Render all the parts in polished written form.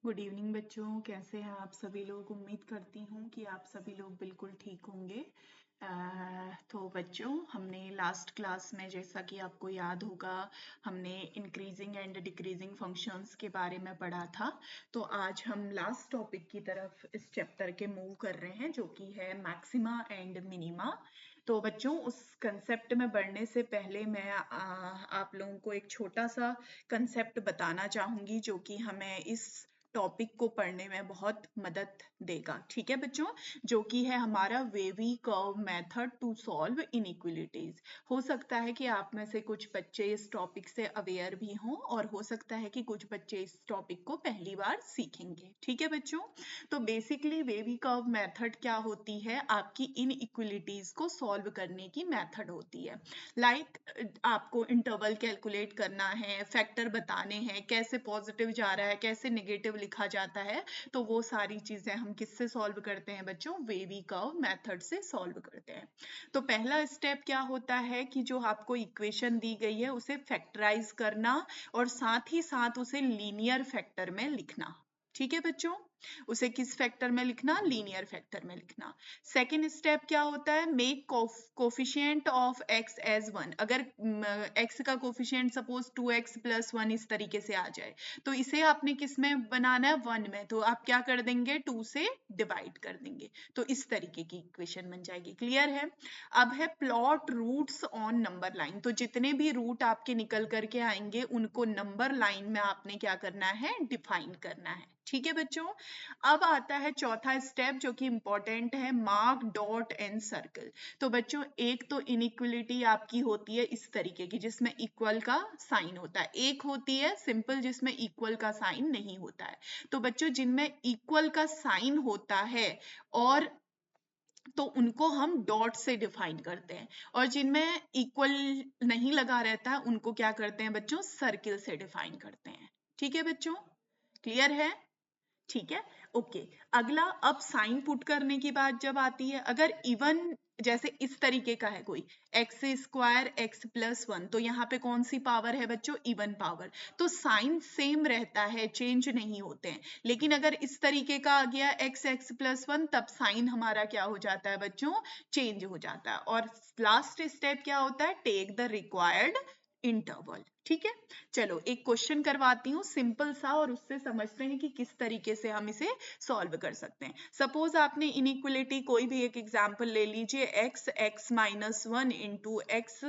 Good evening बच्चों, कैसे हैं आप सभी लोग। उम्मीद करती हूँ कि आप सभी लोग बिल्कुल ठीक होंगे। तो बच्चों, हमने लास्ट क्लास में, जैसा कि आपको याद होगा, हमने इंक्रीजिंग एंड डिक्रीजिंग फंक्शंस के बारे में पढ़ा था। तो आज हम लास्ट टॉपिक की तरफ इस चैप्टर के मूव कर रहे हैं, जो कि है मैक्सिमा एंड मिनिमा। तो बच्चों, उस कंसेप्ट में बढ़ने से पहले मैं आप लोगों को एक छोटा सा कंसेप्ट बताना चाहूंगी, जो कि हमें इस टॉपिक को पढ़ने में बहुत मदद देगा। ठीक है बच्चों, जो कि है हमारा wavy curve method to solve inequalities. हो सकता है कि आप में से कुछ बच्चे इस टॉपिक से अवेयर भी हों, और हो सकता है कि कुछ बच्चे इस टॉपिक को पहली बार सीखेंगे। ठीक है बच्चों, तो बेसिकली वेवी कर्व मेथड क्या होती है? आपकी इनइक्वलिटीज को सॉल्व करने की मेथड होती है। लाइक आपको इंटरवल कैलकुलेट करना है, फैक्टर बताने हैं, कैसे पॉजिटिव जा रहा है, कैसे नेगेटिव लिखा जाता है, तो वो सारी चीजें हम किससे सॉल्व करते हैं बच्चों? वेवी कर्व मेथड से सॉल्व करते हैं। तो पहला स्टेप क्या होता है कि जो आपको इक्वेशन दी गई है उसे फैक्टराइज करना, और साथ ही साथ उसे लीनियर फैक्टर में लिखना। ठीक है बच्चों, उसे किस फैक्टर में लिखना? लीनियर फैक्टर में लिखना। सेकेंड स्टेप क्या होता है? Make coefficient of x as 1। अगर x का कोफिशिएंट सपोज 2x + 1 इस तरीके से आ जाए, तो इसे आपने किस में बनाना है? 1 में। तो आप क्या कर देंगे? 2 से डिवाइड कर देंगे, तो इस तरीके की इक्वेशन बन जाएगी। क्लियर है? अब है plot roots on number line. तो जितने भी रूट आपके निकल करके आएंगे उनको नंबर लाइन में आपने क्या करना है? डिफाइन करना है। ठीक है बच्चों, अब आता है चौथा स्टेप, जो कि इंपॉर्टेंट है, मार्क डॉट एंड सर्कल। तो बच्चों, एक तो इनइक्वलिटी आपकी होती है इस तरीके की, जिसमें इक्वल का साइन होता है। एक होती है सिंपल, जिसमें इक्वल का साइन नहीं होता है। तो बच्चों, जिनमें इक्वल का साइन होता है और तो उनको हम डॉट से डिफाइन करते हैं, और जिनमें इक्वल नहीं लगा रहता है उनको क्या करते हैं बच्चों? सर्किल से डिफाइन करते हैं। ठीक है बच्चों, क्लियर है? ठीक है, ओके। अगला, अब साइन पुट करने की बात जब आती है, अगर इवन जैसे इस तरीके का है कोई x² x + 1, तो यहाँ पे कौन सी पावर है बच्चों? Even power. तो साइन सेम रहता है, चेंज नहीं होते हैं। लेकिन अगर इस तरीके का आ गया x + 1, तब साइन हमारा क्या हो जाता है बच्चों? चेंज हो जाता है। और लास्ट स्टेप क्या होता है? Take the required interval. ठीक है, चलो एक क्वेश्चन करवाती हूँ सिंपल सा, और उससे समझते हैं कि किस तरीके से हम इसे सॉल्व कर सकते हैं। सपोज आपने इनइक्वलिटी कोई भी एक एग्जांपल ले लीजिए, x (1) इंटू x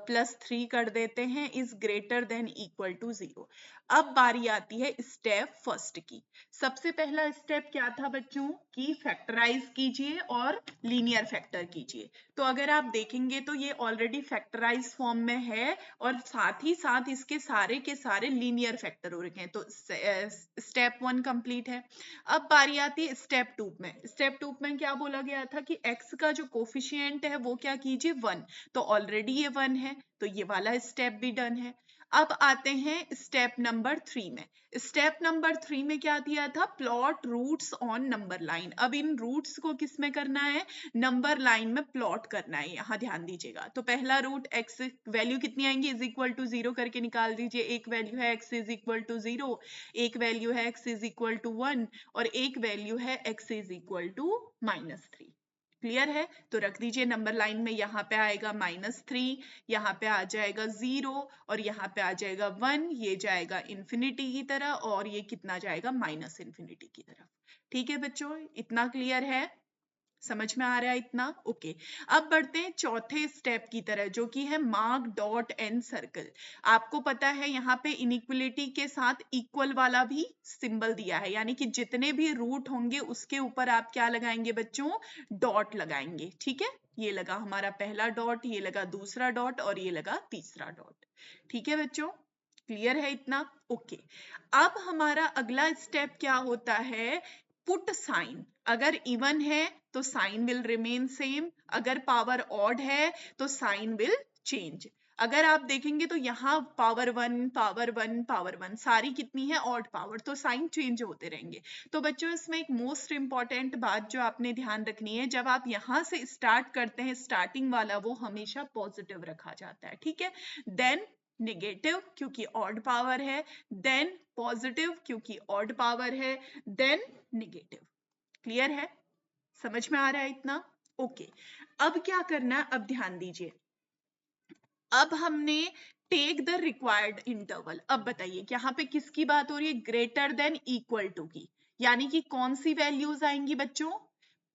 +3 कर देते हैं, is greater than equal to 0। अब बारी आती है स्टेप फर्स्ट की। सबसे पहला स्टेप क्या था बच्चों? कि फैक्टराइज कीजिए और लीनियर फैक्टर कीजिए। तो अगर आप देखेंगे तो ये ऑलरेडी फैक्टराइज फॉर्म में है, और साथ ही साथ इसके सारे के सारे लीनियर फैक्टर हो रखे हैं। तो स्टेप 1 कंप्लीट है। अब बारी आती है स्टेप 2 में। स्टेप 2 में क्या बोला गया था कि x का जो कोफिशिएंट है वो क्या कीजिए? 1। तो ऑलरेडी ये 1 है, तो ये वाला स्टेप भी डन है। अब आते हैं स्टेप नंबर 3 में। स्टेप नंबर 3 में क्या दिया था? Plot roots on number line. अब इन रूट्स को किस में करना है? नंबर लाइन में प्लॉट करना है। यहाँ ध्यान दीजिएगा। तो पहला रूट x वैल्यू कितनी आएंगी? इज इक्वल टू 0 करके निकाल दीजिए। एक वैल्यू है x इज इक्वल टू 0, एक वैल्यू है x इज इक्वल टू 1, और एक वैल्यू है x is equal to -3। Clear है? तो रख दीजिए नंबर लाइन में। यहाँ पे आएगा -3, यहाँ पे आ जाएगा 0, और यहाँ पे आ जाएगा 1। ये जाएगा इन्फिनिटी की तरह, और ये कितना जाएगा? -इन्फिनिटी की तरफ। ठीक है बच्चों, इतना क्लियर है? समझ में आ रहा है इतना? ओके। अब बढ़ते हैं चौथे स्टेप की तरह, जो कि है मार्क डॉट एंड सर्कल। आपको पता है यहाँ पे इनइक्वलिटी के साथ इक्वल वाला भी सिंबल दिया है, यानी कि जितने भी रूट होंगे उसके ऊपर आप क्या लगाएंगे बच्चों? डॉट लगाएंगे। ठीक है, ये लगा हमारा पहला डॉट, ये लगा दूसरा डॉट, और ये लगा तीसरा डॉट। ठीक है बच्चों, क्लियर है इतना? ओके। अब हमारा अगला स्टेप क्या होता है? Put sign. अगर इवन है तो साइन विल रिमेन सेम, अगर पावर ऑड है तो साइन विल चेंज। अगर आप देखेंगे तो यहाँ पावर 1 पावर 1 पावर 1 सारी कितनी है? ऑड पावर, तो साइन चेंज होते रहेंगे। तो बच्चों, इसमें एक मोस्ट इंपॉर्टेंट बात जो आपने ध्यान रखनी है, जब आप यहाँ से स्टार्ट करते हैं, स्टार्टिंग वाला वो हमेशा पॉजिटिव रखा जाता है। ठीक है, देन नेगेटिव क्योंकि ऑड पावर है, देन पॉजिटिव क्योंकि ऑड पावर है, देन नेगेटिव। क्लियर है? समझ में आ रहा है इतना? ओके। अब क्या करना है, अब ध्यान दीजिए। अब हमने टेक द रिक्वायर्ड इंटरवल। अब बताइए कि यहाँ पे किसकी बात हो रही है? ग्रेटर देन इक्वल टू की, यानी कि कौन सी वैल्यूज आएंगी बच्चों?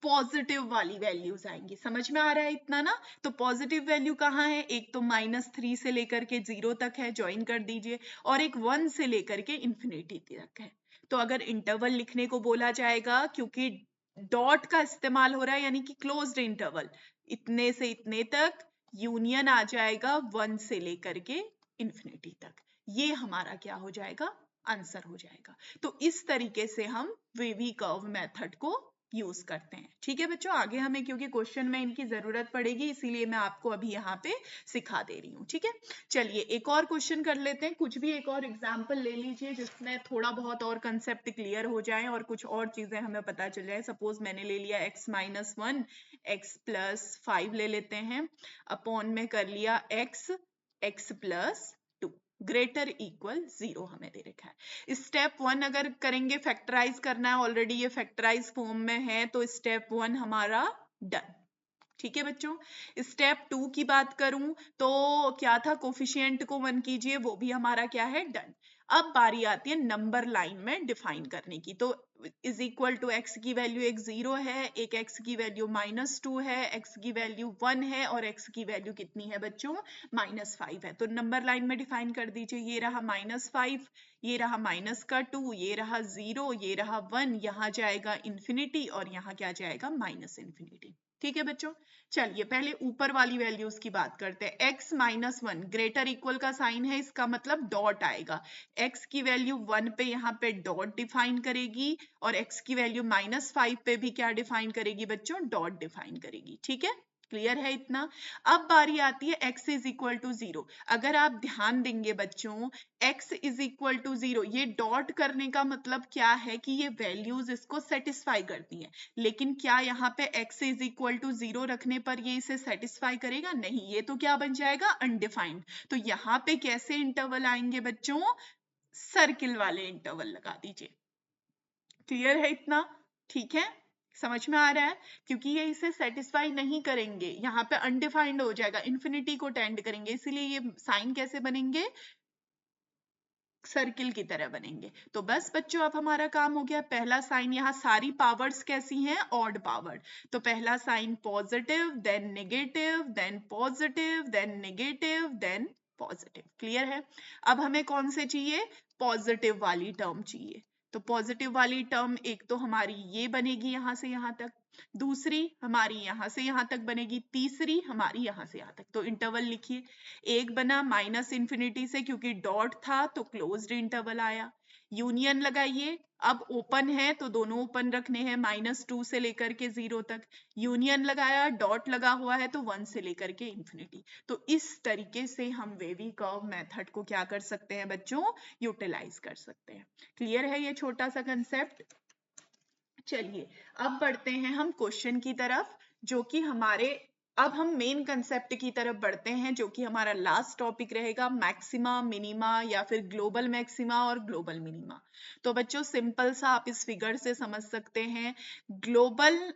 पॉजिटिव वाली वैल्यूज आएंगी। समझ में आ रहा है इतना ना? तो पॉजिटिव वैल्यू कहाँ है? एक तो -3 से लेकर के 0 तक है, ज्वाइन कर दीजिए, और एक 1 से लेकर के इंफिनिटी तक है। तो अगर इंटरवल लिखने को बोला जाएगा, क्योंकि डॉट का इस्तेमाल हो रहा है, यानी कि क्लोज्ड इंटरवल, इतने से इतने तक यूनियन आ जाएगा 1 से लेकर के इंफिनिटी तक। ये हमारा क्या हो जाएगा? आंसर हो जाएगा। तो इस तरीके से हम वेवी कर्व मेथड को यूज करते हैं। ठीक है बच्चों, आगे हमें क्योंकि क्वेश्चन में इनकी जरूरत पड़ेगी, इसीलिए मैं आपको अभी यहाँ पे सिखा दे रही हूँ। ठीक है, चलिए एक और क्वेश्चन कर लेते हैं। कुछ भी एक और एग्जाम्पल ले लीजिए जिसमें थोड़ा बहुत और कंसेप्ट क्लियर हो जाए और कुछ और चीजें हमें पता चल जाए। सपोज मैंने ले लिया x-1, x+5 ले लेते हैं, अपॉन में कर लिया x+2 ग्रेटर इक्वल 0 हमें दे रखा है। स्टेप 1 अगर करेंगे, फैक्टराइज करना है, ऑलरेडी ये फैक्टराइज फॉर्म में है, तो स्टेप 1 हमारा डन। ठीक है बच्चों, स्टेप 2 की बात करूं तो क्या था? कोफिशिएंट को 1 कीजिए, वो भी हमारा क्या है? डन। अब बारी आती है नंबर लाइन में डिफाइन करने की। तो इज इक्वल टू x की वैल्यू एक 0 है, एक x की वैल्यू -2 है, x की वैल्यू 1 है, और x की वैल्यू कितनी है बच्चों? -5 है। तो नंबर लाइन में डिफाइन कर दीजिए। ये रहा -5, ये रहा -2, ये रहा 0, ये रहा 1, यहाँ जाएगा इंफिनिटी, और यहाँ क्या जाएगा? -इंफिनिटी। ठीक है बच्चों, चलिए पहले ऊपर वाली वैल्यूज की बात करते हैं। x-1 ग्रेटर इक्वल का साइन है, इसका मतलब डॉट आएगा। x की वैल्यू 1 पे यहाँ पे डॉट डिफाइन करेगी, और x की वैल्यू -5 पे भी क्या डिफाइन करेगी बच्चों? डॉट डिफाइन करेगी। ठीक है, क्लियर है इतना? अब बारी आती है x इज इक्वल टू 0। अगर आप ध्यान देंगे बच्चों, x इज इक्वल टू 0, ये डॉट करने का मतलब क्या है? कि ये वैल्यूज इसको सेटिस्फाई करती हैं। लेकिन क्या यहाँ पे x इज इक्वल टू 0 रखने पर ये इसे सेटिस्फाई करेगा? नहीं, ये तो क्या बन जाएगा? अनडिफाइंड। तो यहाँ पे कैसे इंटरवल आएंगे बच्चों? सर्किल वाले इंटरवल लगा दीजिए। क्लियर है इतना? ठीक है, समझ में आ रहा है? क्योंकि ये इसे सेटिस्फाई नहीं करेंगे, यहाँ पे अनडिफाइंड हो जाएगा, इंफिनिटी को टेंड करेंगे, इसीलिए ये साइन कैसे बनेंगे? सर्किल की तरह बनेंगे। तो बस बच्चों, अब हमारा काम हो गया। पहला साइन, यहाँ सारी पावर्स कैसी हैं? Odd power. तो पहला sign positive, then negative, then positive, then negative, then positive. Clear है? अब हमें कौन से चाहिए? पॉजिटिव वाली टर्म चाहिए। तो पॉजिटिव वाली टर्म एक तो हमारी ये बनेगी यहाँ से यहाँ तक, दूसरी हमारी यहाँ से यहाँ तक बनेगी, तीसरी हमारी यहाँ से यहाँ तक। तो इंटरवल लिखिए। एक बना -इंफिनिटी से, क्योंकि डॉट था तो क्लोज्ड इंटरवल आया। यूनियन लगाइए, अब ओपन है तो दोनों ओपन रखने हैं, -2 से लेकर के 0 तक। यूनियन लगाया, डॉट लगा हुआ है तो 1 से लेकर के इंफिनिटी। तो इस तरीके से हम वेवी कर्व मेथड को क्या कर सकते हैं बच्चों? यूटिलाइज कर सकते हैं। क्लियर है ये छोटा सा कंसेप्ट? चलिए अब बढ़ते हैं हम क्वेश्चन की तरफ, जो कि हमारे, अब हम मेन कंसेप्ट की तरफ बढ़ते हैं, जो कि हमारा लास्ट टॉपिक रहेगा, मैक्सिमा, मिनिमा, या फिर ग्लोबल मैक्सिमा और ग्लोबल मिनिमा। तो बच्चों सिंपल सा आप इस फिगर से समझ सकते हैं। ग्लोबल,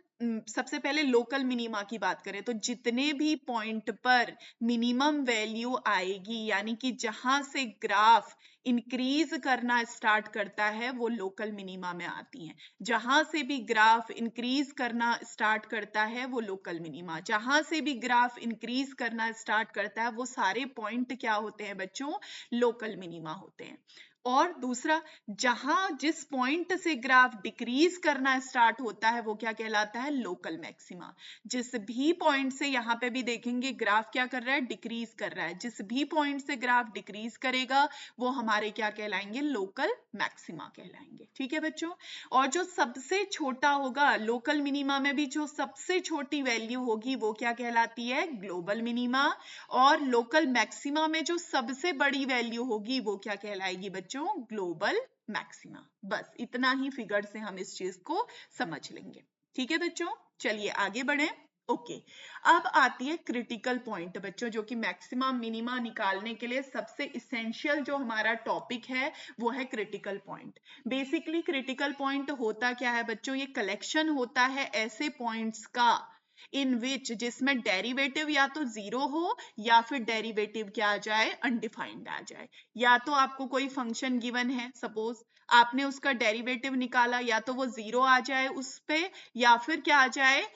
सबसे पहले लोकल मिनिमा की बात करें तो जितने भी पॉइंट पर मिनिमम वैल्यू आएगी, यानी कि जहां से ग्राफ इंक्रीज करना स्टार्ट करता है, वो लोकल मिनिमा में आती हैं। जहां से भी ग्राफ इंक्रीज करना स्टार्ट करता है वो लोकल मिनिमा, जहां से भी ग्राफ इंक्रीज करना स्टार्ट करता है वो सारे पॉइंट क्या होते हैं बच्चों? लोकल मिनिमा होते हैं। और दूसरा, जहां जिस पॉइंट से ग्राफ डिक्रीज करना स्टार्ट होता है वो क्या कहलाता है? Local maxima. जिस भी पॉइंट से, यहाँ पे भी देखेंगे ग्राफ क्या कर रहा है? डिक्रीज कर रहा है। जिस भी पॉइंट से ग्राफ डिक्रीज करेगा वो हमारे क्या कहलाएंगे? लोकल मैक्सिमा कहलाएंगे। ठीक है बच्चों? और जो सबसे छोटा होगा लोकल मिनिमा में भी, जो सबसे छोटी वैल्यू होगी वो क्या कहलाती है? Global minima. और लोकल मैक्सिमा में जो सबसे बड़ी वैल्यू होगी वो क्या कहलाएगी बच्चों? Global maxima. बस इतना ही फिगर से हम इस चीज को समझ लेंगे। ठीक है बच्चों, चलिए आगे बढ़ें। ओके अब आती है क्रिटिकल पॉइंट बच्चों, जो कि मैक्सिमम मिनिमा निकालने के लिए सबसे इसेंशियल जो हमारा टॉपिक है वो है critical point. Basically critical point होता क्या है बच्चों, ये कलेक्शन होता है ऐसे पॉइंट्स का इन विच जिसमें डेरिवेटिव या तो जीरो हो या फिर डेरिवेटिव क्या आ जाए, अनडिफाइंड आ जाए। या तो आपको कोई फंक्शन गिवन है, सपोज आपने उसका डेरिवेटिव निकाला, या तो वो जीरो आ जाए उस पे, या फिर क्या आ जाए,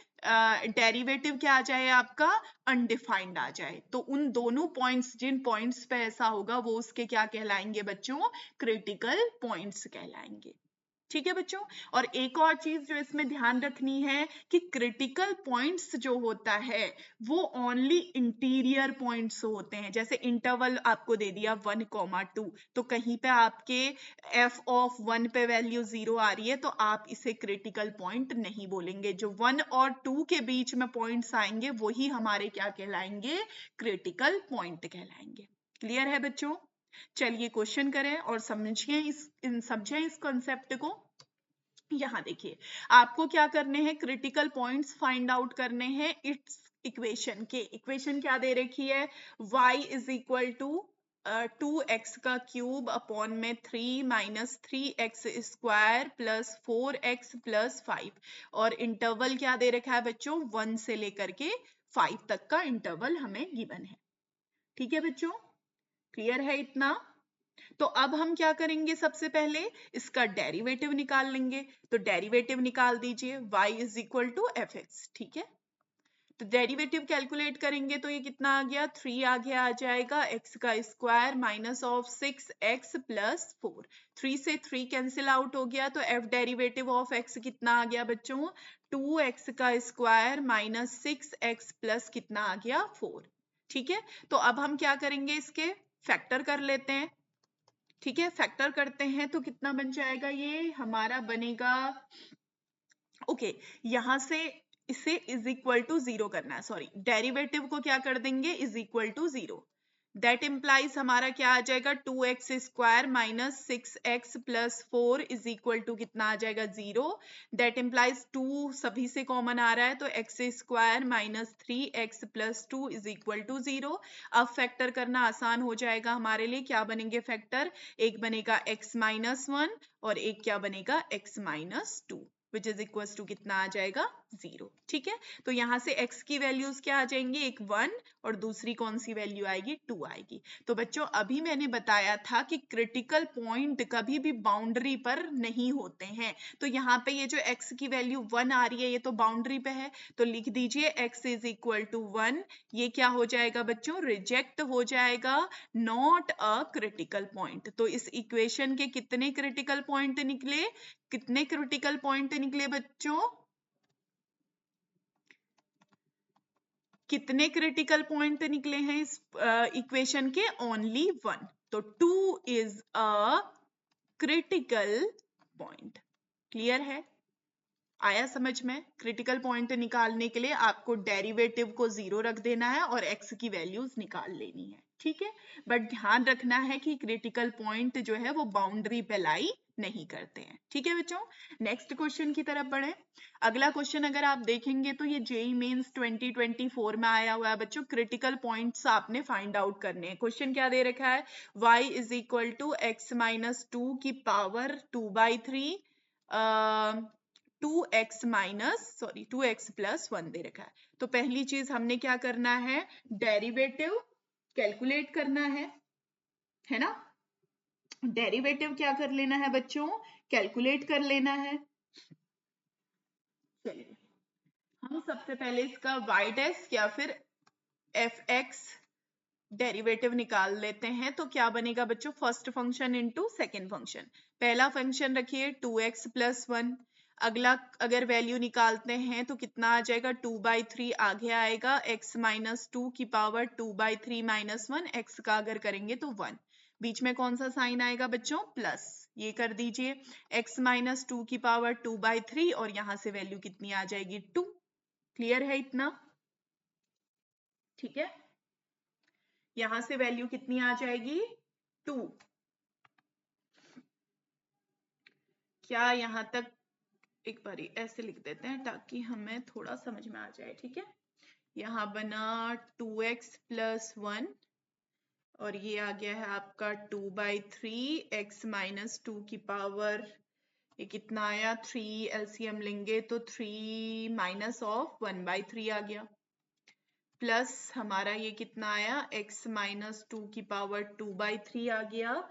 डेरिवेटिव क्या आ जाए आपका, अनडिफाइंड आ जाए। तो उन दोनों पॉइंट्स, जिन पॉइंट्स पे ऐसा होगा वो उसके क्या कहलाएंगे बच्चों, क्रिटिकल पॉइंट्स कहलाएंगे। ठीक है बच्चों। और एक और चीज जो इसमें ध्यान रखनी है कि क्रिटिकल पॉइंट्स जो होता है वो ओनली इंटीरियर पॉइंट्स होते हैं। जैसे इंटरवल आपको दे दिया 1,2, तो कहीं पे आपके f ऑफ 1 पे वैल्यू 0 आ रही है तो आप इसे क्रिटिकल पॉइंट नहीं बोलेंगे। जो 1 और 2 के बीच में पॉइंट्स आएंगे वही हमारे क्या कहलाएंगे, क्रिटिकल पॉइंट कहलाएंगे। क्लियर है बच्चों। चलिए क्वेश्चन करें और समझें इस कॉन्सेप्ट को। यहाँ देखिए आपको क्या करने हैं, क्रिटिकल पॉइंट्स फाइंड आउट करने हैं इट्स इक्वेशन के। इक्वेशन क्या दे रखी है, y is equal to 2x का क्यूब अपॉन में 3 minus 3x square plus 4x plus 5। और इंटरवल क्या दे रखा है बच्चों, 1 से लेकर के 5 तक का इंटरवल हमें गिवन है। ठीक है बच्चों, क्लियर है इतना। तो अब हम क्या करेंगे, सबसे पहले इसका डेरिवेटिव निकाल लेंगे। तो डेरिवेटिव निकाल दीजिए, y is equal to F X. ठीक है, तो डेरिवेटिव कैलकुलेट करेंगे तो ये कितना आ गया, 3 आगे आ जाएगा, x का square minus of 6x plus 4। 3 से 3 कैंसिल आउट हो गया, तो f डेरिवेटिव ऑफ x कितना आ गया बच्चों, 2x का स्क्वायर माइनस 6x प्लस कितना आ गया, 4। ठीक है, तो अब हम क्या करेंगे, इसके फैक्टर कर लेते हैं। ठीक है, फैक्टर करते हैं तो कितना बन जाएगा, ये हमारा बनेगा, ओके यहां से इसे इज इक्वल टू 0 करना है, सॉरी डेरिवेटिव को क्या कर देंगे, is equal to 0। That implies हमारा क्या आ जाएगा, 2x square minus 6x plus 4 is equal to कितना आ जाएगा, 0। दैट इम्प्लाइज 2 सभी से कॉमन आ रहा है तो x square minus 3x plus 2 is equal to 0। अब फैक्टर करना आसान हो जाएगा हमारे लिए, क्या बनेंगे फैक्टर, एक बनेगा x माइनस 1 और एक क्या बनेगा, x minus 2 which is equal to कितना आ जाएगा, 0। ठीक है, तो यहां से x की वैल्यूज क्या आ जाएंगी, एक 1 और दूसरी कौन सी वैल्यू आएगी, 2 आएगी। तो बच्चों अभी मैंने बताया था कि क्रिटिकल पॉइंट कभी भी बाउंड्री पर नहीं होते हैं। तो यहाँ पे ये जो x की वैल्यू 1 आ रही है ये तो बाउंड्री पे है, तो लिख दीजिए x इज इक्वल टू 1। ये क्या हो जाएगा बच्चों, रिजेक्ट हो जाएगा, नॉट अ क्रिटिकल पॉइंट। तो इस इक्वेशन के कितने क्रिटिकल पॉइंट निकले, कितने क्रिटिकल पॉइंट निकले बच्चों, कितने क्रिटिकल पॉइंट निकले हैं इस इक्वेशन के, ओनली 1। तो 2 is a critical point. Clear है, आया समझ में। क्रिटिकल पॉइंट निकालने के लिए आपको डेरिवेटिव को 0 रख देना है और x की वैल्यूज निकाल लेनी है। ठीक है, बट ध्यान रखना है कि क्रिटिकल पॉइंट जो है वो बाउंड्री पे लाई नहीं करते हैं। ठीक है बच्चों, नेक्स्ट क्वेश्चन की तरफ बढ़े। अगला क्वेश्चन अगर आप देखेंगे तो ये जेईई मेंस 2024 में आया हुआ है बच्चों। क्रिटिकल पॉइंट्स आपने फाइंड आउट करने हैं। क्वेश्चन क्या दे रखा है, y is equal to X minus 2 की power 2/3 2x minus sorry 2x plus 1 दे रखा है। तो पहली चीज हमने क्या करना है, डेरिवेटिव कैलकुलेट करना है ना। डेरिवेटिव क्या कर लेना है बच्चों, कैलकुलेट कर लेना है। चलिए हम सबसे पहले इसका y डैश या फिर fx डेरिवेटिव निकाल लेते हैं। तो क्या बनेगा बच्चों, first function into second function. पहला फंक्शन रखिए 2x प्लस 1, अगला अगर वैल्यू निकालते हैं तो कितना आ जाएगा, 2/3 आगे आएगा, x माइनस 2 की पावर 2/3 माइनस 1, x का अगर करेंगे तो 1, बीच में कौन सा साइन आएगा बच्चों, प्लस। ये कर दीजिए, x माइनस 2 की पावर 2/3 और यहां से वैल्यू कितनी आ जाएगी, 2। क्लियर है इतना, ठीक है, यहां से वैल्यू कितनी आ जाएगी, 2। क्या यहां तक एक बारी ऐसे लिख देते हैं ताकि हमें थोड़ा समझ में आ जाए। ठीक है, यहाँ बना 2x + 1 और ये आ गया है आपका 2/3 x - 2 की पावर, ये कितना आया 3, एलसीएम लेंगे तो 3 - 1/3 आ गया, प्लस हमारा ये कितना आया x - 2 की पावर 2/3 आ गया,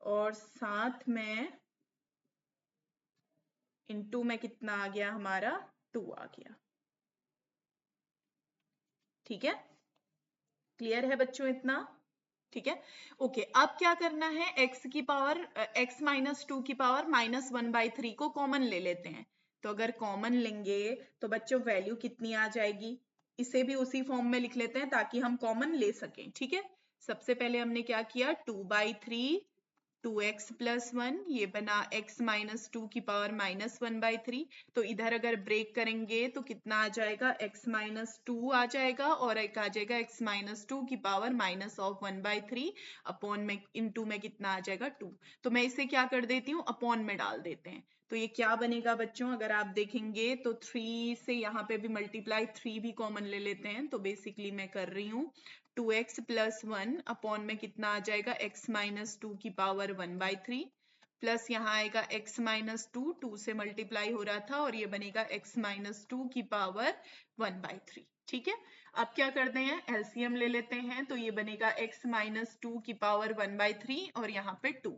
और साथ में इनटू में कितना आ गया हमारा 2 आ गया। ठीक है, क्लियर है बच्चों इतना? ठीक है, ओके। अब क्या करना है, x की पावर x - 2 की पावर -1/3 को कॉमन ले लेते हैं। तो अगर कॉमन लेंगे तो बच्चों वैल्यू कितनी आ जाएगी, इसे भी उसी फॉर्म में लिख लेते हैं ताकि हम कॉमन ले सकें। ठीक है, सबसे पहले हमने क्या किया, 2/3 2x + 1, ये बना x - 2 की पावर -1/3। तो इधर अगर ब्रेक करेंगे तो कितना आ जाएगा, x - 2 आ जाएगा, और एक आ जाएगा x - 2 की पावर -1/3 अपॉन में इनटू में कितना आ जाएगा 2। तो मैं इसे क्या कर देती हूँ, अपॉन में डाल देते हैं। तो ये क्या बनेगा बच्चों, अगर आप देखेंगे तो 3 से यहाँ पे भी मल्टीप्लाई 3 भी कॉमन ले लेते हैं। तो बेसिकली मैं कर रही हूँ 2x + 1 अपॉन में कितना आ जाएगा, x - 2 की पावर 1/3, प्लस यहाँ आएगा x - 2, 2 से मल्टीप्लाई हो रहा था, और ये बनेगा x - 2 की पावर 1/3। ठीक है, अब क्या करते हैं, एलसीएम ले लेते हैं। तो ये बनेगा x - 2 की पावर 1/3 और यहाँ पे 2,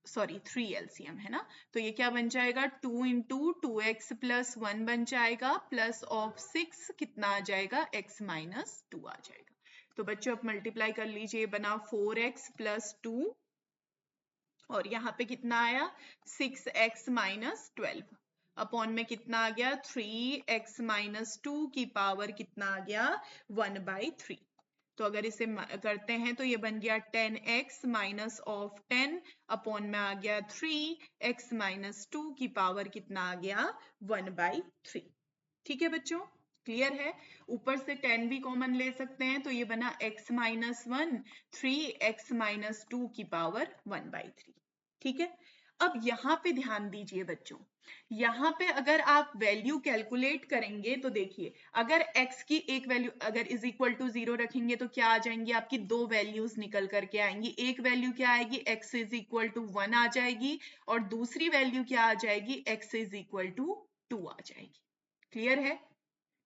सॉरी 3 एलसीएम है ना। तो ये क्या बन जाएगा, 2 × 2x + 1 बन जाएगा, प्लस ऑफ 6 कितना आ जाएगा, x - 2 आ जाएगा। तो बच्चों अब मल्टीप्लाई कर लीजिए, बना 4x + 2 और यहाँ पे कितना आया 6x - 12 अपॉन में कितना आ गया 3x - 2 की पावर कितना आ गया 1/3। तो अगर इसे करते हैं तो ये बन गया 10x - 10 अपॉन में आ गया 3x - 2 की पावर कितना आ गया 1/3। ठीक है बच्चों, क्लियर है? ऊपर से 10 भी कॉमन ले सकते हैं, तो ये बना x - 1 3x - 2 की पावर 1/3। ठीक है, अब यहाँ पे ध्यान दीजिए बच्चों, यहाँ पे अगर आप वैल्यू कैलकुलेट करेंगे तो देखिए, अगर x की एक वैल्यू अगर = 0 रखेंगे तो क्या आ जाएंगी, आपकी दो वैल्यूज निकल करके आएंगी। एक वैल्यू क्या आएगी, x = 1 आ जाएगी, और दूसरी वैल्यू क्या आ जाएगी, x = 2 आ जाएगी। क्लियर है?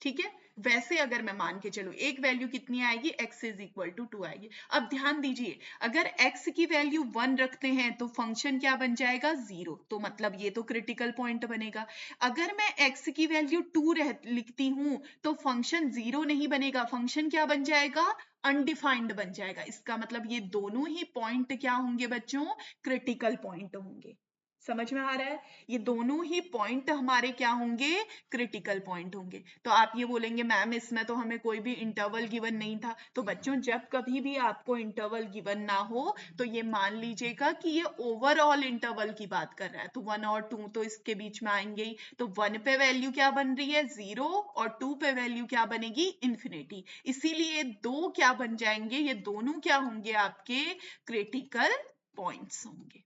ठीक है, वैसे अगर मैं मान के चलूं एक वैल्यू कितनी आएगी, x = 2 आएगी। अब ध्यान दीजिए, अगर x की वैल्यू 1 रखते हैं तो फंक्शन क्या बन जाएगा, 0। तो मतलब ये तो क्रिटिकल पॉइंट बनेगा। अगर मैं x की वैल्यू 2 लिखती हूं तो फंक्शन 0 नहीं बनेगा, फंक्शन क्या बन जाएगा, अनडिफाइंड बन जाएगा। इसका मतलब ये दोनों ही पॉइंट क्या होंगे बच्चों, क्रिटिकल पॉइंट होंगे। समझ में आ रहा है? ये दोनों ही पॉइंट हमारे क्या होंगे, क्रिटिकल पॉइंट होंगे। तो आप ये बोलेंगे मैम इसमें तो हमें कोई भी इंटरवल गिवन नहीं था। तो बच्चों जब कभी भी आपको इंटरवल गिवन ना हो तो ये मान लीजिएगा कि ये ओवरऑल इंटरवल की बात कर रहा है। तो 1 और 2 तो इसके बीच में आएंगे ही। तो 1 पे वैल्यू क्या बन रही है, 0, और 2 पे वैल्यू क्या बनेगी, इन्फिनिटी। इसीलिए दो क्या बन जाएंगे, ये दोनों क्या होंगे, आपके क्रिटिकल पॉइंट्स होंगे।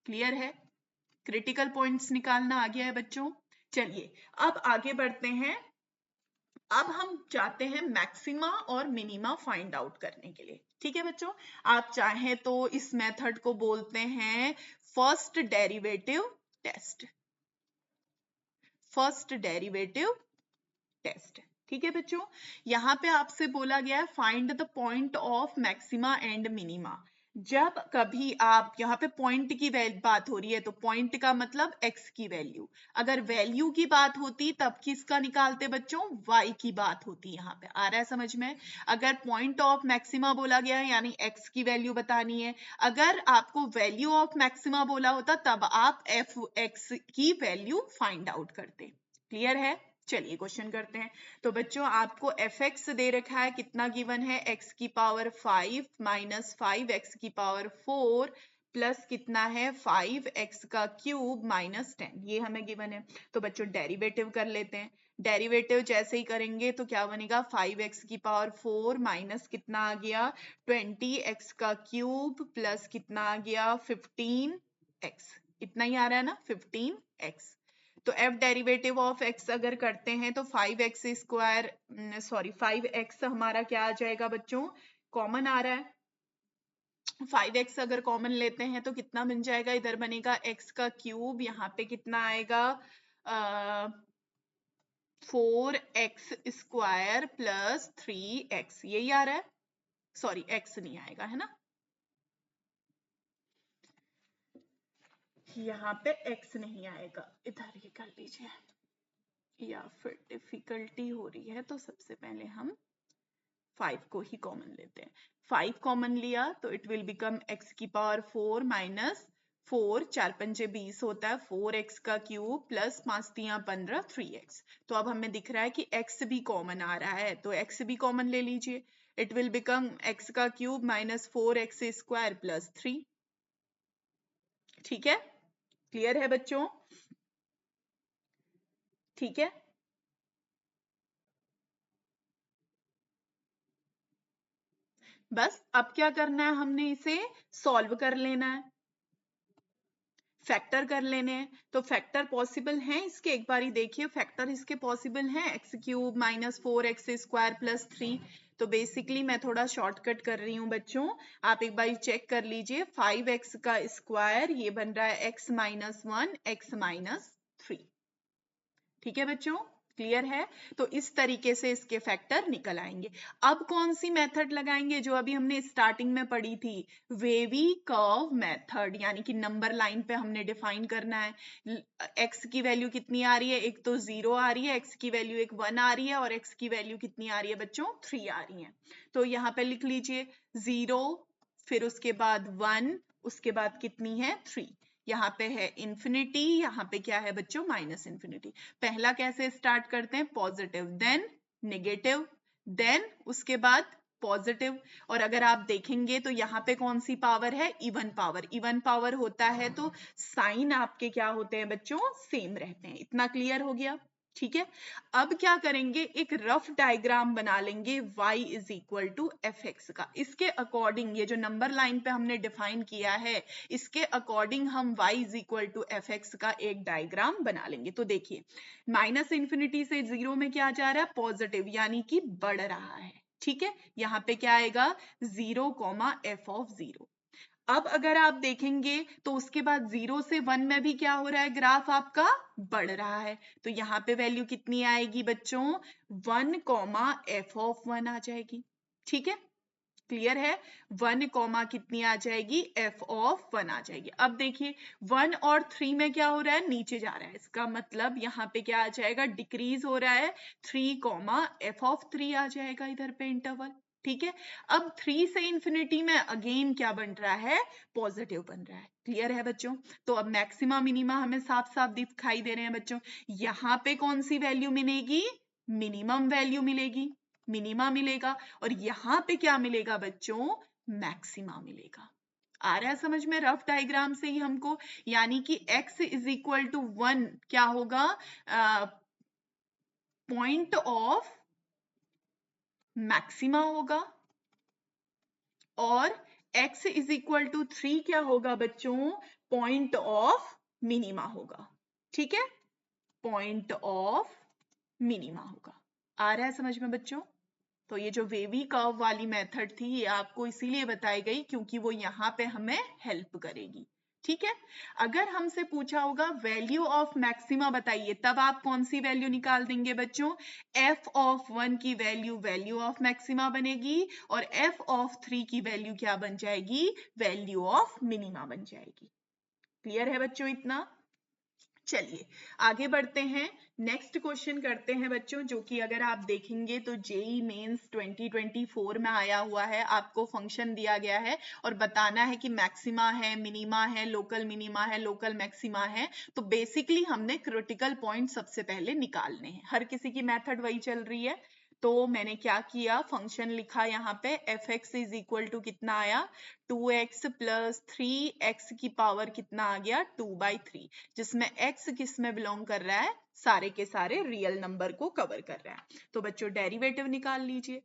क्लियर है? क्रिटिकल पॉइंट्स निकालना आ गया है बच्चों। चलिए अब आगे बढ़ते हैं। अब हम चाहते हैं मैक्सिमा और मिनिमा फाइंड आउट करने के लिए। ठीक है बच्चों, आप चाहें तो इस मेथड को बोलते हैं first derivative test. First derivative test. ठीक है बच्चों, यहाँ पे आपसे बोला गया है find the point of maxima and minima. जब कभी आप यहाँ पे पॉइंट की बात हो रही है तो पॉइंट का मतलब x की वैल्यू, अगर वैल्यू की बात होती तब किसका निकालते बच्चों, y की बात होती। यहाँ पे आ रहा है समझ में? अगर पॉइंट ऑफ मैक्सिमा बोला गया है यानी x की वैल्यू बतानी है, अगर आपको वैल्यू ऑफ मैक्सिमा बोला होता तब आप f(x) की वैल्यू फाइंड आउट करते। क्लियर है? चलिए क्वेश्चन करते हैं। तो बच्चों आपको f(x) दे रखा है, कितना गिवन है, x की पावर 5 माइनस 5x की पावर 4 प्लस कितना है 5x का क्यूब माइनस 10, ये हमें गिवन है। तो बच्चों डेरिवेटिव कर लेते हैं। डेरिवेटिव जैसे ही करेंगे तो क्या बनेगा, 5x की पावर 4 माइनस कितना आ गया 20x का क्यूब प्लस कितना आ गया 15x, इतना ही आ रहा है ना 15x। तो एफ डेरिवेटिव ऑफ एक्स अगर करते हैं तो 5x स्क्वायर, सॉरी 5x हमारा क्या आ जाएगा बच्चों, कॉमन आ रहा है। 5x अगर कॉमन लेते हैं तो कितना बन जाएगा, इधर बनेगा x का क्यूब, यहाँ पे कितना आएगा 4x स्क्वायर प्लस 3x, यही आ रहा है, सॉरी x नहीं आएगा है ना, यहाँ पे x नहीं आएगा, इधर ये कर लीजिए, या फिर डिफिकल्टी हो रही है तो सबसे पहले हम 5 को ही कॉमन लेते हैं। 5 कॉमन लिया तो इट विल बिकम x की पावर 4 माइनस 4, 4 पंजे 20 होता है, 4x का क्यूब प्लस 5 तियां 15, 3x। तो अब हमें दिख रहा है कि x भी कॉमन आ रहा है, तो x भी कॉमन ले लीजिए, इट विल बिकम x का cube minus 4x square plus 3। ठीक है, क्लियर है बच्चों, ठीक है। बस अब क्या करना है, हमने इसे सॉल्व कर लेना है, फैक्टर कर लेने हैं। तो फैक्टर पॉसिबल हैं इसके, एक बारी देखिए फैक्टर इसके पॉसिबल हैं, x cube minus 4x square plus 3। तो बेसिकली मैं थोड़ा शॉर्टकट कर रही हूँ बच्चों, आप एक बार चेक कर लीजिए, 5x का स्क्वायर ये बन रहा है x माइनस 1 x माइनस 3। ठीक है बच्चों, क्लियर है। तो इस तरीके से इसके फैक्टर निकल आएंगे। अब कौन सी मेथड लगाएंगे, जो अभी हमने स्टार्टिंग में पढ़ी थी, वेवी कर्व मेथड, यानी कि नंबर लाइन पे हमने डिफाइन करना है। x की वैल्यू कितनी आ रही है, एक तो 0 आ रही है, x की वैल्यू एक 1 आ रही है, और x की वैल्यू कितनी आ रही है बच्चों, 3 आ रही है। तो यहाँ पे लिख लीजिए 0, फिर उसके बाद 1, उसके बाद कितनी है 3, यहाँ पे है इंफिनिटी, यहाँ पे क्या है बच्चों, माइनस इंफिनिटी। पहला कैसे स्टार्ट करते हैं, पॉजिटिव, देन नेगेटिव, देन उसके बाद पॉजिटिव। और अगर आप देखेंगे तो यहाँ पे कौन सी पावर है, इवन पावर। इवन पावर होता है तो साइन आपके क्या होते हैं बच्चों, सेम रहते हैं। इतना क्लियर हो गया, ठीक है। अब क्या करेंगे, एक रफ डायग्राम बना लेंगे y is equal to F X का। इसके अकॉर्डिंग ये जो नंबर लाइन पे हमने डिफाइन किया है, इसके अकॉर्डिंग हम y is equal to F X का एक डायग्राम बना लेंगे। तो देखिए माइनस इंफिनिटी से 0 में क्या जा रहा है, पॉजिटिव, यानी कि बढ़ रहा है। ठीक है, यहाँ पे क्या आएगा 0 एफ ऑफ 0। अब अगर आप देखेंगे तो उसके बाद 0 से 1 में भी क्या हो रहा है, ग्राफ आपका बढ़ रहा है। तो यहाँ पे वैल्यू कितनी आएगी बच्चों, 1 एफ ऑफ 1 आ जाएगी। ठीक है, क्लियर है, 1 कितनी आ जाएगी, एफ ऑफ 1 आ जाएगी। अब देखिए 1 और 3 में क्या हो रहा है, नीचे जा रहा है, इसका मतलब यहाँ पे क्या आ जाएगा, डिक्रीज हो रहा है, 3 एफ ऑफ 3 आ जाएगा इधर पे इंटरवल। ठीक है, अब 3 से इंफिनिटी में अगेन क्या बन रहा है, पॉजिटिव बन रहा है। क्लियर है बच्चों, तो अब मैक्सिमा मिनिमा हमें साफ साफ दिखाई दे रहे हैं बच्चों। यहाँ पे कौन सी वैल्यू मिलेगी, मिनिमम वैल्यू मिलेगी, मिनिमा मिलेगा, और यहाँ पे क्या मिलेगा बच्चों, मैक्सिमा मिलेगा। आ रहा है समझ में, रफ डायग्राम से ही हमको, यानी कि x इज इक्वल टू 1 क्या होगा, पॉइंट ऑफ मैक्सिमा होगा, और x इज इक्वल टू 3 क्या होगा बच्चों, पॉइंट ऑफ मिनिमा होगा। ठीक है, पॉइंट ऑफ मिनिमा होगा। आ रहा है समझ में बच्चों। तो ये जो वेवी कर्व वाली मेथड थी, ये आपको इसीलिए बताई गई क्योंकि वो यहाँ पे हमें हेल्प करेगी। ठीक है, अगर हमसे पूछा होगा वैल्यू ऑफ मैक्सिमा बताइए, तब आप कौन सी वैल्यू निकाल देंगे बच्चों, f ऑफ 1 की वैल्यू वैल्यू ऑफ मैक्सिमा बनेगी, और f ऑफ 3 की वैल्यू क्या बन जाएगी, वैल्यू ऑफ मिनिमा बन जाएगी। क्लियर है बच्चों इतना। चलिए आगे बढ़ते हैं, नेक्स्ट क्वेश्चन करते हैं बच्चों, जो कि अगर आप देखेंगे तो जेई मेंस 2024 में आया हुआ है। आपको फंक्शन दिया गया है और बताना है कि मैक्सिमा है, मिनिमा है, लोकल मिनिमा है, लोकल मैक्सिमा है। तो बेसिकली हमने क्रिटिकल पॉइंट सबसे पहले निकालने हैं, हर किसी की मेथड वही चल रही है। तो मैंने क्या किया, फंक्शन लिखा यहाँ पे, F X is equal to कितना आया, 2x प्लस 3x की पावर कितना आ गया, 2/3, जिसमें x किस में बिलोंग कर रहा है, सारे के सारे रियल नंबर को कवर कर रहा है। तो बच्चों डेरिवेटिव निकाल लीजिए,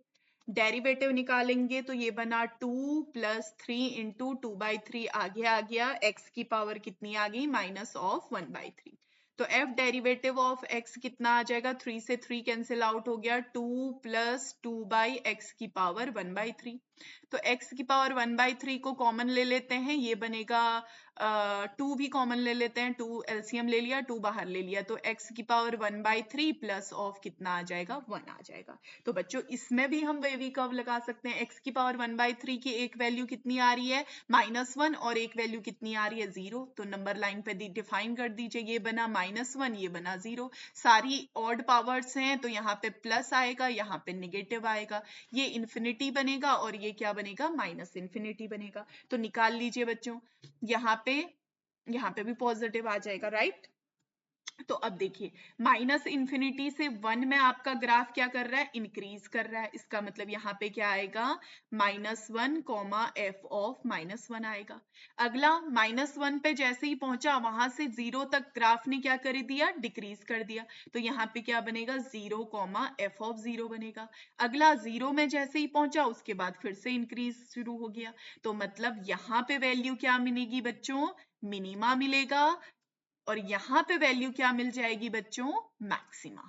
डेरिवेटिव निकालेंगे तो ये बना 2 प्लस 3 इंटू 2/3, आगे आ गया, x की पावर कितनी आ गई, माइनस ऑफ 1/3। तो f डेरिवेटिव ऑफ x कितना आ जाएगा, 3 से 3 कैंसिल आउट हो गया, 2 प्लस 2 बाई एक्स की पावर 1/3। तो x की पावर 1/3 को कॉमन ले लेते हैं, ये बनेगा 2 भी कॉमन ले लेते हैं, 2 एलसीएम ले लिया, 2 बाहर ले लिया, तो x की पावर 1/3 प्लस ऑफ कितना आ जाएगा, 1 आ जाएगा। तो बच्चों इसमें भी हम वेवी कर्व लगा सकते हैं। x की पावर 1/3 की एक वैल्यू कितनी आ रही है, -1, और एक वैल्यू कितनी आ रही है, 0। तो नंबर लाइन पे डिफाइन कर दीजिए, ये बना -1, ये बना 0। सारी ऑड पावर्स हैं तो यहाँ पे प्लस आएगा, यहाँ पे निगेटिव आएगा, ये इन्फिनिटी बनेगा और ये क्या बनेगा, -इन्फिनिटी बनेगा। तो निकाल लीजिए बच्चों, यहाँ पे भी पॉजिटिव आ जाएगा, राइट। तो अब देखिए -इन्फिनिटी से 1 में आपका ग्राफ क्या कर रहा है, इंक्रीज कर रहा है। इसका मतलब यहाँ पे क्या आएगा, -1, f ऑफ -1 आएगा। अगला -1 पे जैसे ही पहुंचा वहां से 0 तक ग्राफ ने क्या कर दिया, डिक्रीज कर दिया। तो यहाँ पे क्या बनेगा, 0, f ऑफ 0 बनेगा। अगला 0 में जैसे ही पहुंचा उसके बाद फिर से इंक्रीज शुरू हो गया। तो मतलब यहाँ पे वैल्यू क्या मिलेगी बच्चों, मिनिमा मिलेगा, और यहां पे वैल्यू क्या मिल जाएगी बच्चों, मैक्सिमा।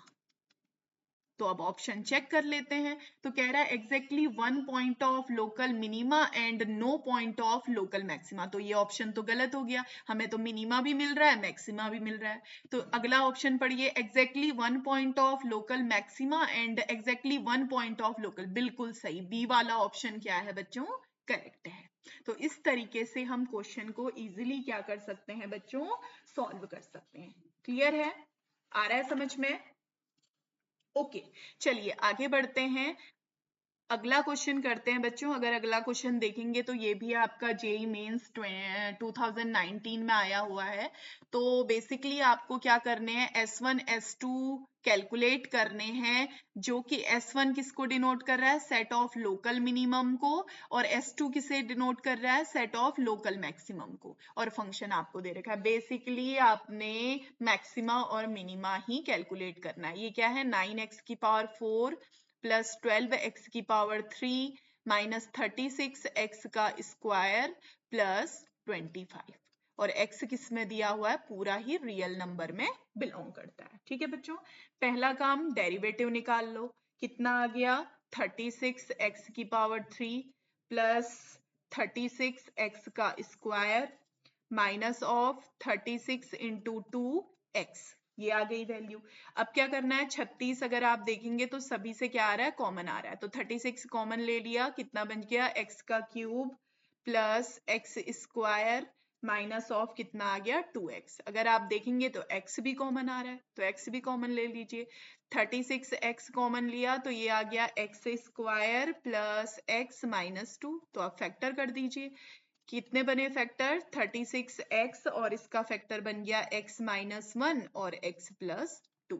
तो अब ऑप्शन चेक कर लेते हैं। तो कह रहा है exactly 1 point of local minima and no point of local maxima. तो ये ऑप्शन तो गलत हो गया, हमें तो मिनिमा भी मिल रहा है, मैक्सिमा भी मिल रहा है। तो अगला ऑप्शन पढ़िए, exactly 1 point of local maxima and exactly 1 point of local. बिल्कुल सही, बी वाला ऑप्शन क्या है बच्चों, करेक्ट है। तो इस तरीके से हम क्वेश्चन को इजीली क्या कर सकते हैं बच्चों, सॉल्व कर सकते हैं। क्लियर है, आ रहा है समझ में? ओके, चलिए आगे बढ़ते हैं, अगला क्वेश्चन करते हैं बच्चों। अगर अगला क्वेश्चन देखेंगे तो ये भी आपका जेई मेंस 2019 में आया हुआ है। तो बेसिकली आपको क्या करने हैं, S1 S2 कैलकुलेट करने हैं, जो कि S1 किसको डिनोट कर रहा है, सेट ऑफ लोकल मिनिमम को, और S2 किसे डिनोट कर रहा है, सेट ऑफ लोकल मैक्सिमम को, और फंक्शन आपको दे रखा है। बेसिकली आपने मैक्सिमा और मिनिमा ही कैलकुलेट करना है। ये क्या है, 9x की पावर 4 प्लस 12x की पावर 3 माइनस 36x का स्क्वायर प्लस 25, और x किस में दिया हुआ है, पूरा ही रियल नंबर में बिलोंग करता है। ठीक है बच्चों, पहला काम डेरिवेटिव निकाल लो, कितना आ गया, 36x की पावर 3 प्लस 36x का square minus of 36 into 2x, ये आ गई वैल्यू। अब क्या करना है, 36 अगर आप देखेंगे तो सभी से क्या आ रहा है, कॉमन आ रहा है। तो 36 कॉमन ले लिया, कितना बन गया, x का cube plus x square minus of कितना आ गया, 2x। अगर आप देखेंगे तो x भी कॉमन आ रहा है, तो x भी कॉमन ले लीजिए। 36x कॉमन लिया तो ये आ गया x square plus x minus 2। तो आप फैक्टर कर दीजिए, कितने बने फैक्टर, 36x, और इसका फैक्टर बन गया x माइनस 1 और x प्लस 2।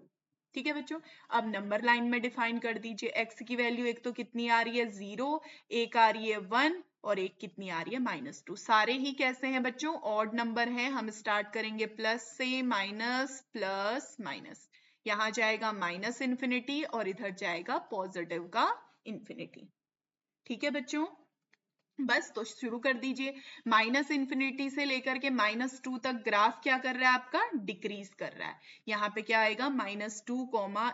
ठीक है बच्चों, अब नंबर लाइन में डिफाइन कर दीजिए। x की वैल्यू एक तो कितनी आ रही है, 0, एक आ रही है 1, और एक कितनी आ रही है, -2। सारे ही कैसे हैं बच्चों, ऑड नंबर हैं। हम स्टार्ट करेंगे प्लस से, माइनस प्लस माइनस, यहाँ जाएगा माइनस इन्फिनिटी और इधर जाएगा पॉजिटिव का इन्फिनिटी। ठीक है बच्चों, बस तो शुरू कर दीजिए। माइनस इन्फिनिटी से लेकर के -2 तक ग्राफ क्या कर रहा है आपका, डिक्रीज कर रहा है। यहाँ पे क्या आएगा, -2,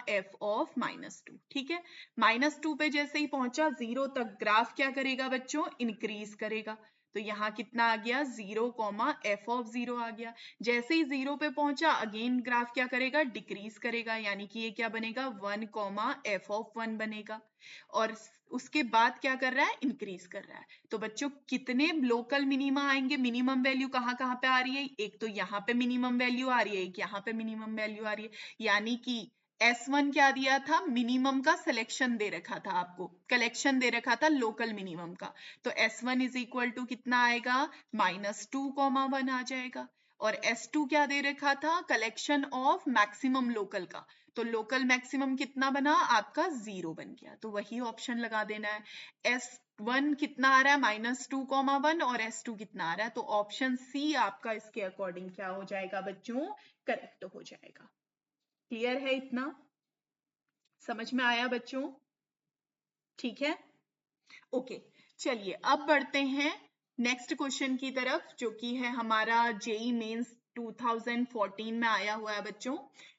f ऑफ -2। ठीक है, -2 पे जैसे ही पहुंचा 0 तक ग्राफ क्या करेगा बच्चों, इंक्रीज करेगा। तो यहाँ कितना आ गया, 0, f ऑफ 0 आ गया। जैसे ही 0 पे पहुंचा अगेन ग्राफ क्या करेगा, डिक्रीज करेगा, यानी कि ये क्या बनेगा, 1, f ऑफ 1 बनेगा। और उसके बाद क्या कर रहा है, इंक्रीज कर रहा है। तो बच्चों कितने लोकल मिनिमा आएंगे, मिनिमम वैल्यू कहाँ कहाँ पे आ रही है, एक तो यहाँ पे मिनिमम वैल्यू आ रही है, एक यहाँ पे मिनिमम वैल्यू आ रही है। यानी कि S1 क्या दिया था, मिनिमम का सिलेक्शन दे रखा था आपको, कलेक्शन दे रखा था लोकल मिनिमम का। तो S1 इज इक्वल टू कितना आएगा, -2, 1 आ जाएगा। और S2 क्या दे रखा था, कलेक्शन ऑफ मैक्सिमम लोकल का। तो लोकल मैक्सिमम कितना बना आपका, 0 बन गया। तो वही ऑप्शन लगा देना है। S1 कितना आ रहा है, -2, 1, और S2 कितना आ रहा है, तो ऑप्शन सी आपका इसके अकॉर्डिंग क्या हो जाएगा बच्चों, करेक्ट हो जाएगा। क्लियर है, इतना समझ में आया बच्चों? ठीक है, ओके, चलिए अब बढ़ते हैं नेक्स्ट क्वेश्चन की तरफ, जो कि है हमारा जेई मेंस 2014 में आया हुआ है बच्चों।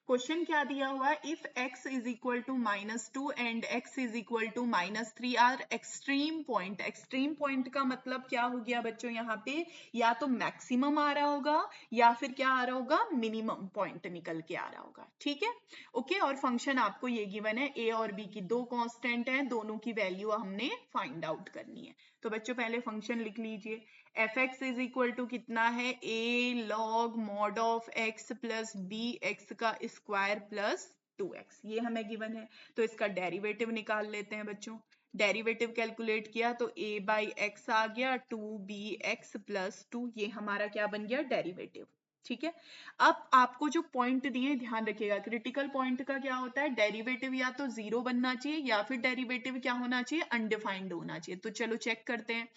क्वेश्चन क्या दिया हुआ है, if x is equal to -2 and x is equal to -3 are extreme point. Extreme point का मतलब क्या हो गया बच्चों, यहाँ पे या तो मैक्सिमम आ रहा होगा या फिर क्या आ रहा होगा, मिनिमम पॉइंट निकल के आ रहा होगा। ठीक है, ओके। और फंक्शन आपको ये गिवन है, a और b की दो कांस्टेंट हैं, दोनों की वैल्यू हमने फाइंड आउट करनी है। तो बच्चों पहले फंक्शन लिख लीजिए, F X is equal to कितना है, a log mod of x plus B X का स्क्वायर प्लस 2x, ये हमें गिवन है। तो इसका डेरिवेटिव निकाल लेते हैं बच्चों। डेरिवेटिव कैलकुलेट किया तो a बाई एक्स आ गया 2bx प्लस 2, ये हमारा क्या बन गया, डेरिवेटिव। ठीक है, अब आपको जो पॉइंट दिए ध्यान रखिएगा, क्रिटिकल पॉइंट का क्या होता है, डेरिवेटिव या तो 0 बनना चाहिए या फिर डेरिवेटिव क्या होना चाहिए, अनडिफाइंड होना चाहिए। तो चलो चेक करते हैं,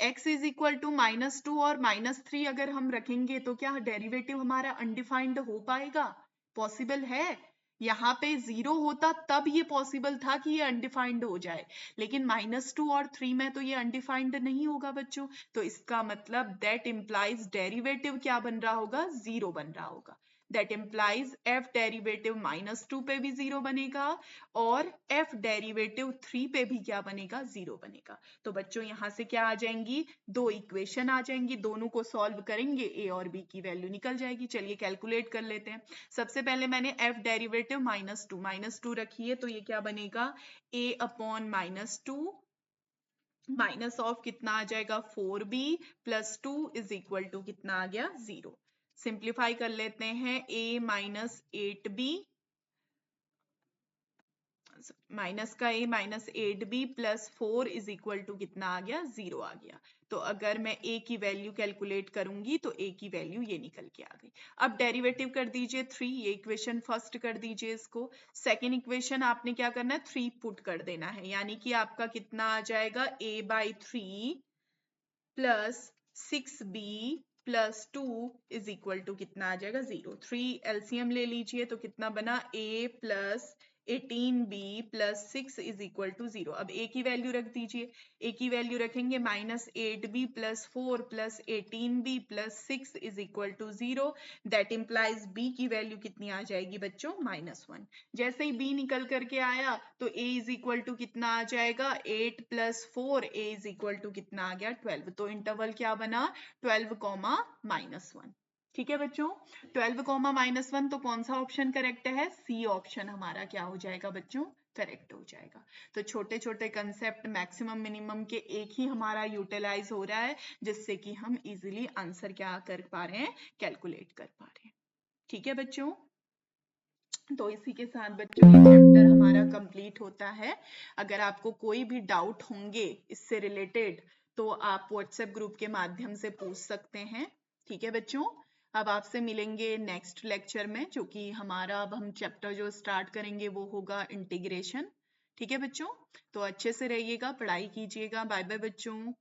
x इज इक्वल टू -2 और -3 अगर हम रखेंगे तो क्या डेरिवेटिव हमारा अनडिफाइंड हो पाएगा, पॉसिबल है। यहाँ पे 0 होता तब ये पॉसिबल था कि ये अनडिफाइंड हो जाए, लेकिन -2 और 3 में तो ये अनडिफाइंड नहीं होगा बच्चों। तो इसका मतलब दैट इम्प्लाइज डेरिवेटिव क्या बन रहा होगा, 0 बन रहा होगा। दैट इम्प्लाइज f डेरिवेटिव -2 पे भी 0 बनेगा और f डेरिवेटिव 3 पे भी क्या बनेगा, 0 बनेगा। तो बच्चों यहाँ से क्या आ जाएंगी, दो इक्वेशन आ जाएंगी, दोनों को सॉल्व करेंगे a और b की वैल्यू निकल जाएगी। चलिए कैलकुलेट कर लेते हैं। सबसे पहले मैंने f डेरिवेटिव -2 रखी है, तो ये क्या बनेगा, a अपॉन -2 माइनस ऑफ कितना आ जाएगा, 4b plus 2 is equal to कितना आ गया, 0। सिंप्लीफाई कर लेते हैं, a माइनस 8b माइनस का a minus 8b plus 4 is equal to कितना आ गया, 0 आ गया। तो अगर मैं a की वैल्यू कैलकुलेट करूंगी तो a की वैल्यू ये निकल के आ गई। अब डेरिवेटिव कर दीजिए 3, ये इक्वेशन फर्स्ट कर दीजिए इसको। सेकेंड इक्वेशन आपने क्या करना है, 3 पुट कर देना है, यानी कि आपका कितना आ जाएगा, a by 3 plus 6b plus 2 is equal to कितना आ जाएगा, 0। 3 एलसीएम ले लीजिए तो कितना बना, a plus 18b plus 6 is equal to 0। अब a की वैल्यू रख दीजिए, a की वैल्यू रखेंगे -8b plus 4 plus 18b plus 6 is equal to 0। That implies b की वैल्यू कितनी आ जाएगी बच्चों, -1। जैसे ही b निकल करके आया तो a इज इक्वल टू कितना आ जाएगा, 8 plus 4, a is equal to कितना आ गया, 12। तो इंटरवल क्या बना, 12, -1। ठीक है बच्चों, 12, -1, तो कौन सा ऑप्शन करेक्ट है, सी ऑप्शन हमारा क्या हो जाएगा बच्चों, करेक्ट हो जाएगा। तो छोटे छोटे कंसेप्ट मैक्सिमम मिनिमम के एक ही हमारा यूटिलाइज हो रहा है, जिससे कि हम इजीली आंसर क्या कर पा रहे हैं, कैलकुलेट कर पा रहे हैं। ठीक है बच्चों, तो इसी के साथ बच्चों ये चैप्टर हमारा कंप्लीट होता है। अगर आपको कोई भी डाउट होंगे इससे रिलेटेड तो आप व्हाट्सएप ग्रुप के माध्यम से पूछ सकते हैं। ठीक है बच्चों, अब आपसे मिलेंगे नेक्स्ट लेक्चर में, जो कि हमारा अब हम चैप्टर जो स्टार्ट करेंगे वो होगा इंटीग्रेशन। ठीक है बच्चों, तो अच्छे से रहिएगा, पढ़ाई कीजिएगा। बाय बाय बच्चों।